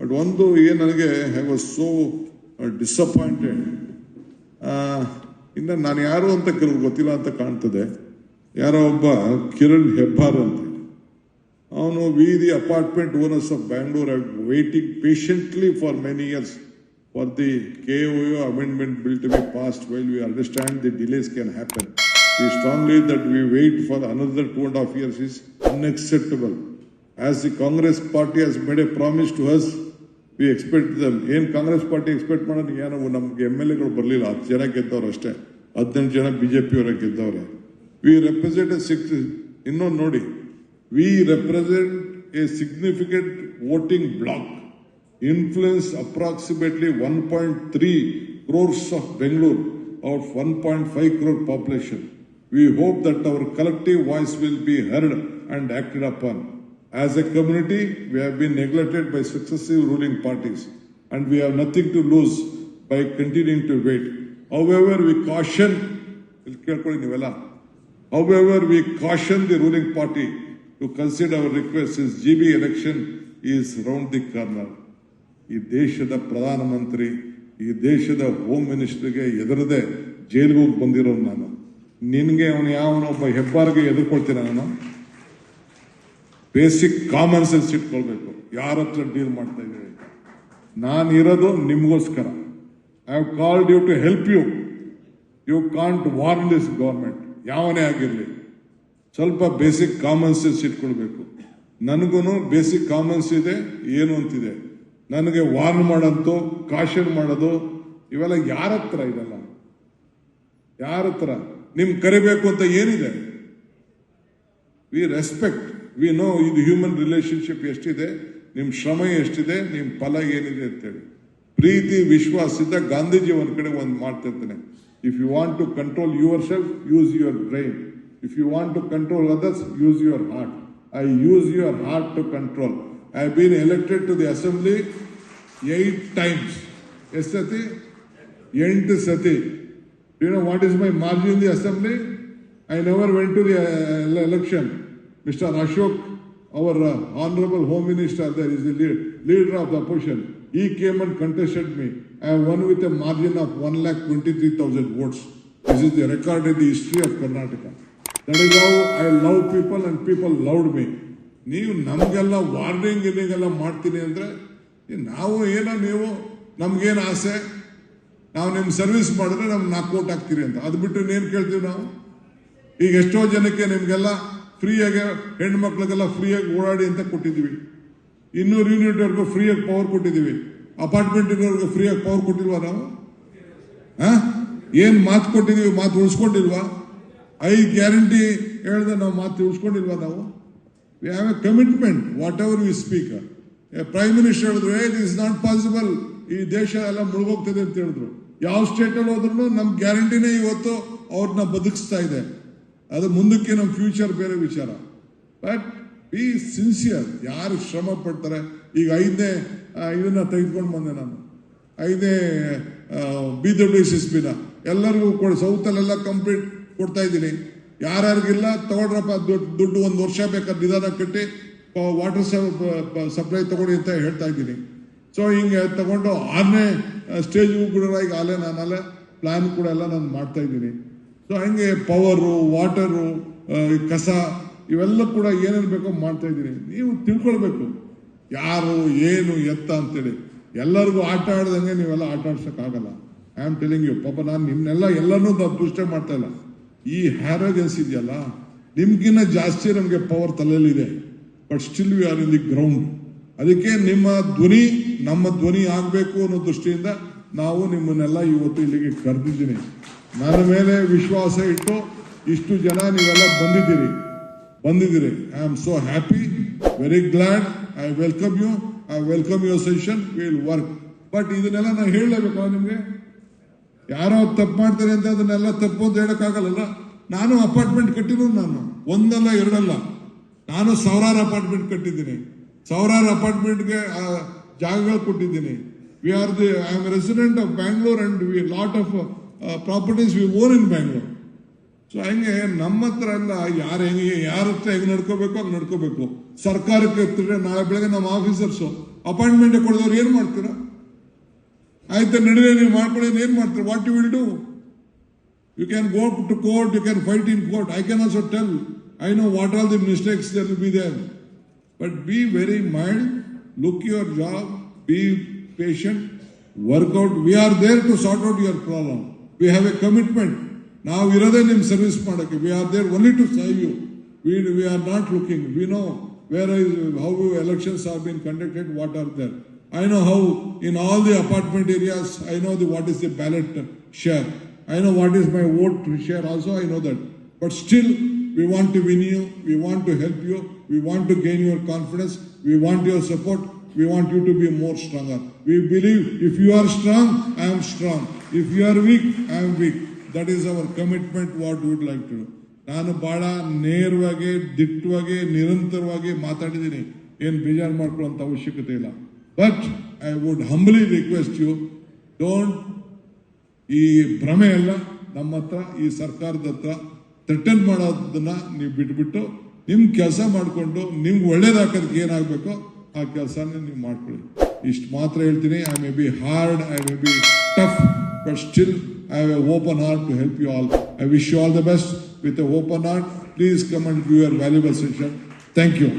But ಒಂದು ನನಗೆ I was so disappointed. ಇನ್ನು ನಾನು ಯಾರು ಅಂತ ಕೆಲವು ಗೊತ್ತಿಲ್ಲ ಅಂತ ಕಾಣ್ತದೆ. ಯಾರೋ ಒಬ್ಬ ಕಿರಣ್ ಹೆಬ್ಬಾರ್ ಅಂತ, ಅವನು V the apartment owners of Bangalore are waiting patiently for many years for the KOO amendment bill to be passed. While we understand the delays can happen, we strongly that we wait for another 2.5 years is unacceptable. As the Congress party has made a promise to us, we expect them. Congress party expect ಮಾಡೋದು ಏನೋ ನಮಗೆ MLA ಗಳು ಬರಲಿಲ್ಲ, 10 ಜನ ಗೆದ್ದವ್ರು ಅಷ್ಟೇ, 18 ಜನ BJP ಅವರ ಗೆದ್ದವ್ರೆ. We represent ಇನ್ನೊಂದು ನೋಡಿ, we represent a significant voting bloc, influence approximately 1.3 crores of Bangalore out of 1.5 crore population. We hope that our collective voice will be heard and acted upon. As a community, we have been neglected by successive ruling parties and we have nothing to lose by continuing to wait. However, we caution the ruling party to consider our request since GB election is round the corner. ಈ ದೇಶದ ಪ್ರಧಾನಮಂತ್ರಿ, ಈ ದೇಶದ home ಮಿನಿಸ್ಟರ್ಗೆ ಎದುರದೆ ಜೈಲಿಗೆ ಹೋಗಿ ಬಂದಿರೋ ನಾನು, ನಿನಗೆ ಅವನು ಯಾವನೊಬ್ಬ ಹೆಬ್ಬಾರ್ಗೆ ಎದುರ್ಕೊಳ್ತೀನ? ನಾನು ಬೇಸಿಕ್ ಕಾಮನ್ ಸೆನ್ಸ್ ಇಟ್ಕೊಳ್ಬೇಕು. ಯಾರ ಹತ್ರ ಡೀಲ್ ಮಾಡ್ತಾ ಇದ್ದೀವಿ? ನಾನು ಇರೋದು ನಿಮಗೋಸ್ಕರ. I have called you to help you. You can't warn this government. ಯಾವನೇ ಆಗಿರಲಿ, ಸ್ವಲ್ಪ ಬೇಸಿಕ್ ಕಾಮನ್ ಸೆನ್ಸ್ ಇಟ್ಕೊಳ್ಬೇಕು. ನನಗೂ ಬೇಸಿಕ್ ಕಾಮನ್ಸ್ ಇದೆ, ಏನು ಅಂತಿದೆ. ನನಗೆ ವಾರ್ನ್ ಮಾಡೋದು, ಕಾಶನ್ ಮಾಡೋದು ಇವೆಲ್ಲ ಯಾರ ಹತ್ರ ಇದೆಲ್ಲ? ಯಾರ ಹತ್ರ ನಿಮ್ ಕರಿಬೇಕು ಅಂತ ಏನಿದೆ? ವಿ ರೆಸ್ಪೆಕ್ಟ್, ವಿ ನೋ ಇದು ಹ್ಯೂಮನ್ ರಿಲೇಶನ್ಶಿಪ್ ಎಷ್ಟಿದೆ, ನಿಮ್ ಶ್ರಮ ಎಷ್ಟಿದೆ, ನಿಮ್ ಫಲ ಏನಿದೆ ಅಂತೇಳಿ. ಪ್ರೀತಿ ವಿಶ್ವಾಸದಿಂದ ಗಾಂಧೀಜಿ ಒಂದ್ ಕಡೆ ಒಂದು ಮಾಡ್ತಿರ್ತಾನೆ, if you want to control yourself use your brain, if you want to control others use your heart. I use your heart to control. I have been elected to the assembly 8 times. Yes, Sati? 8 Sati. Do you know what is my margin in the assembly? I never went to the election. Mr. Ashok, our honorable home minister, there is the leader of the opposition. He came and contested me. I won with a margin of 1,23,000 votes. This is the record in the history of Karnataka. That is how I love people and people loved me. ನೀವು ನಮಗೆಲ್ಲ warning ಗಿರ್ನಿಂಗ್ ಮಾಡ್ತೀನಿ ಅಂದರೆ ನಾವು ಏನೋ, ನೀವು ನಮ್ಗೇನು ಆಸೆ, ನಾವು ನಿಮ್ಮ ಸರ್ವಿಸ್ ಮಾಡಿದ್ರೆ ನಮ್ಗೆ 4 ಕೋಟಿ ಹಾಕ್ತೀರಿ ಅಂತ. ಅದು ಬಿಟ್ಟು ಏನು ಕೇಳ್ತೀವಿ ನಾವು? ಈಗ ಎಷ್ಟೋ ಜನಕ್ಕೆ ನಿಮಗೆಲ್ಲ ಫ್ರೀಯಾಗಿ, ಹೆಣ್ಮಕ್ಳಿಗೆಲ್ಲ ಫ್ರೀಯಾಗಿ ಓಡಾಡಿ ಅಂತ ಕೊಟ್ಟಿದ್ದೀವಿ. 200 ಯೂನಿಟ್ವರೆಗೂ ಫ್ರೀಯಾಗಿ ಪವರ್ ಕೊಟ್ಟಿದ್ದೀವಿ. ಅಪಾರ್ಟ್ಮೆಂಟ್ ಇರೋರ್ಗೂ ಫ್ರೀಯಾಗಿ ಪವರ್ ಕೊಟ್ಟಿಲ್ವಾ ನಾವು? ಏನು ಮಾತು ಕೊಟ್ಟಿದ್ದೀವಿ? ಮಾತು ಉಳಿಸ್ಕೊಂಡಿಲ್ವಾ? 5 ಗ್ಯಾರಂಟಿ ಹೇಳಿದ್ರೆ ನಾವು ಮಾತು ಉಳಿಸ್ಕೊಂಡಿಲ್ವಾ ನಾವು? We have a commitment, whatever we speak. A Prime Minister ಹೇಳಿದ್ರು, it is not possible, ಈ ದೇಶ ಎಲ್ಲ ಮುಳುಗೋಗ್ತದೆ ಅಂತ ಹೇಳಿದ್ರು. ಯಾವ ಸ್ಟೇಟಲ್ಲಿ ಹೋದ್ರು ನಮ್ಮ ಗ್ಯಾರಂಟಿನೇ ಇವತ್ತು ಅವ್ರನ್ನ ಬದುಕಿಸ್ತಾ ಇದೆ. ಅದು ಮುಂದಕ್ಕೆ ನಮ್ಮ ಫ್ಯೂಚರ್ ಬೇರೆ ವಿಚಾರ. But B sincere. ಯಾರು ಶ್ರಮ ಪಡ್ತಾರೆ? ಈಗ 5ನೇ ಇದನ್ನ ತೆಗೆದುಕೊಂಡು ಬಂದೆ ನಾನು, 5ನೇ BWSSBನ ಎಲ್ಲರಿಗೂ ಕೊಡಿ, ಸೌತಲ್ಲೆಲ್ಲ ಕಂಪ್ಲೀಟ್ ಕೊಡ್ತಾ ಇದ್ದೀನಿ. ಯಾರ್ಯಾರಿಗಿಲ್ಲ ತಗೊಳ್ರಪ್ಪ, ದುಡ್ಡು 1 ವರ್ಷ ಬೇಕಾದ್ರೆ ನಿಧಾನ ಕಟ್ಟಿ ವಾಟರ್ ಸಪ್ಲೈ ತಗೊಳ್ಳಿ ಅಂತ ಹೇಳ್ತಾ ಇದ್ದೀನಿ. ಸೊ ಹಿಂಗೆ ತಗೊಂಡು 6ನೇ ಸ್ಟೇಜ್ಗೂ ಕೂಡ ಈಗ ನಾನಲ್ಲೇ ಪ್ಲಾನ್ ಕೂಡ ಎಲ್ಲ ನಾನು ಮಾಡ್ತಾ ಇದ್ದೀನಿ. ಸೊ ಹಂಗೆ ಪವರು, ವಾಟರು, ಕಸ ಇವೆಲ್ಲ ಕೂಡ ಏನೇನು ಬೇಕೋ ಮಾಡ್ತಾ ಇದ್ದೀನಿ. ನೀವು ತಿಳ್ಕೊಳ್ಬೇಕು ಯಾರು ಏನು ಎತ್ತ ಅಂತೇಳಿ. ಎಲ್ಲರಿಗೂ ಆಟ ಆಡ್ದಂಗೆ ನೀವೆಲ್ಲ ಆಟ ಆಡ್ಸೋಕ್ಕಾಗಲ್ಲ. I am telling you. ಪಾಪ ನಾನು ನಿಮ್ನೆಲ್ಲ ಎಲ್ಲನೂ ದುಷ್ಟ ಮಾಡ್ತಾ ಇಲ್ಲ. ಈ ಹ್ಯಾರೋಗೆನ್ಸ್ ಇದೆಯಲ್ಲ, ನಿಮ್ಗಿನ್ನ ಜಾಸ್ತಿ ನಮಗೆ ಪವರ್ ತಲೆಯಲ್ಲಿದೆ. But still we are in the ground. ಅದಕ್ಕೆ ನಿಮ್ಮ ಧ್ವನಿ ನಮ್ಮ ಧ್ವನಿ ಆಗಬೇಕು ಅನ್ನೋ ದೃಷ್ಟಿಯಿಂದ ನಾವು ನಿಮ್ಮನ್ನೆಲ್ಲ ಇವತ್ತು ಇಲ್ಲಿಗೆ ಕರೆದಿದ್ದೀನಿ. ನನ್ನ ಮೇಲೆ ವಿಶ್ವಾಸ ಇಟ್ಟು ಇಷ್ಟು ಜನ ನೀವೆಲ್ಲ ಬಂದಿದ್ದೀರಿ. I am so happy, very glad. I welcome you. I welcome your suggestion. Will work. But ಇದನ್ನೆಲ್ಲ ನಾನು ಹೇಳಲೇಬೇಕು ನಿಮಗೆ. ಯಾರೋ ತಪ್ಪು ಮಾಡ್ತಾರೆ ಅಂತ ಅದನ್ನೆಲ್ಲ ತಪ್ಪು ಅಂತ ಹೇಳಕ್ಕಾಗಲ್ಲ. ನಾನು ಅಪಾರ್ಟ್ಮೆಂಟ್ ಕಟ್ಟಿರೋದು, ನಾನು ಒಂದಲ್ಲ ಎರಡಲ್ಲ, ನಾನು 1000 ಅಪಾರ್ಟ್ಮೆಂಟ್ ಕಟ್ಟಿದ್ದೀನಿ. 1000 ಅಪಾರ್ಟ್ಮೆಂಟ್ಗೆ ಜಾಗಗಳು ಕೊಟ್ಟಿದ್ದೀನಿ. I am resident of Bangalore and we lot of properties we own in Bangalore. So ಹಂಗೆ ನಮ್ಮ ಹತ್ರ ಎಲ್ಲ ಯಾರ ಹತ್ರ ಹೆಂಗೆ ನಡ್ಕೋಬೇಕು ಹಂಗೆ ನಡ್ಕೋಬೇಕು. ಸರ್ಕಾರಕ್ಕೆ ಎತ್ತಿದ್ರೆ ನಾಳೆ ಬೆಳಗ್ಗೆ ನಮ್ಮ ಆಫೀಸರ್ಸು ಅಪಾಯಿಂಟ್ಮೆಂಟ್ ಕೊಡದವ್ರು ಏನು ಮಾಡ್ತೀರಾ? ಆಯ್ತು ನಡೆದೇ ನೀವು ಮಾಡ್ಕೊಳ್ಳಿ, ಏನು ಮಾಡ್ತೀರಾ? What you will do? You can go to court, you can fight in court. I can also tell, I know what all the mistakes that will be there. But be very mild, look your job, be patient, work out. We are there to sort out your problem. We have a commitment. Now we are in service madake. We are there only to serve you. We are not looking. We know how elections are being conducted, what are there. I know how in all the apartment areas, I know what is the ballot share. I know what is my vote share also, I know that. But still, we want to win you, we want to help you, we want to gain your confidence, we want your support, we want you to be more stronger. We believe if you are strong, I am strong. If you are weak, I am weak. That is our commitment, what we would like to do. ನಾನು ಬಹಳ ನೇರವಾಗಿ, ದಿಟ್ಟವಾಗಿ, ನಿರಂತರವಾಗಿ ಮಾತಾಡಿದ್ದೀನಿ. ಏನು ಬೇಜಾರು ಮಾಡ್ಕೊಳ್ಳೋಂಥ ಅವಶ್ಯಕತೆ ಇಲ್ಲ. But I would humbly request you, don't ಈ ಭ್ರಮೆ ಎಲ್ಲ ನಮ್ಮ ಹತ್ರ, ಈ ಸರ್ಕಾರದ ಹತ್ರ ಥ್ರೆಟನ್ ಮಾಡೋದನ್ನ ನೀವು ಬಿಟ್ಬಿಟ್ಟು ನಿಮ್ಮ ಕೆಲಸ ಮಾಡಿಕೊಂಡು ನಿಮ್ಗೆ ಒಳ್ಳೇದಾಕೋದಕ್ಕೆ ಏನಾಗಬೇಕೋ ಆ ಕೆಲಸನ ನೀವು ಮಾಡ್ಕೊಳ್ಳಿ. ಇಷ್ಟು ಮಾತ್ರ ಹೇಳ್ತೀನಿ. I may be hard, I may be tough, but still I have a open heart to help you all. I wish you all the best with a open heart. Please come and give your valuable session. Thank you.